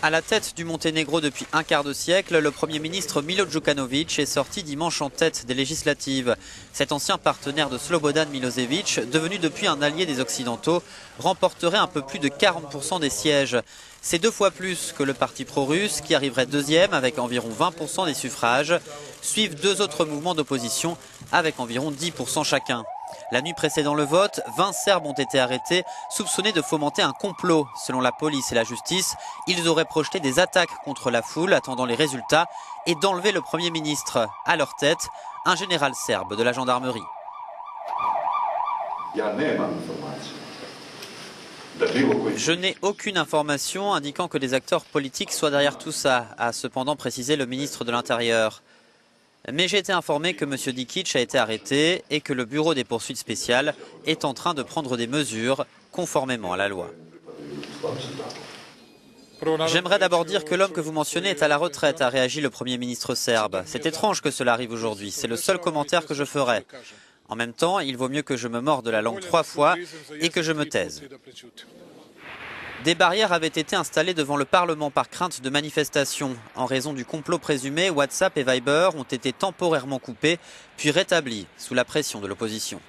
À la tête du Monténégro depuis un quart de siècle, le Premier ministre Milo Djukanovic est sorti dimanche en tête des législatives. Cet ancien partenaire de Slobodan Milosevic, devenu depuis un allié des Occidentaux, remporterait un peu plus de 40% des sièges. C'est 2 fois plus que le parti pro-russe, qui arriverait deuxième avec environ 20% des suffrages. Suivent 2 autres mouvements d'opposition avec environ 10% chacun. La nuit précédant le vote, 20 Serbes ont été arrêtés, soupçonnés de fomenter un complot. Selon la police et la justice, ils auraient projeté des attaques contre la foule attendant les résultats et d'enlever le Premier ministre. À leur tête, un général serbe de la gendarmerie. Je n'ai aucune information indiquant que des acteurs politiques soient derrière tout ça, a cependant précisé le ministre de l'Intérieur. Mais j'ai été informé que M. Dikic a été arrêté et que le bureau des poursuites spéciales est en train de prendre des mesures conformément à la loi. J'aimerais d'abord dire que l'homme que vous mentionnez est à la retraite, a réagi le Premier ministre serbe. C'est étrange que cela arrive aujourd'hui, c'est le seul commentaire que je ferai. En même temps, il vaut mieux que je me morde la langue 3 fois et que je me taise. Des barrières avaient été installées devant le Parlement par crainte de manifestations. En raison du complot présumé, WhatsApp et Viber ont été temporairement coupés, puis rétablis sous la pression de l'opposition.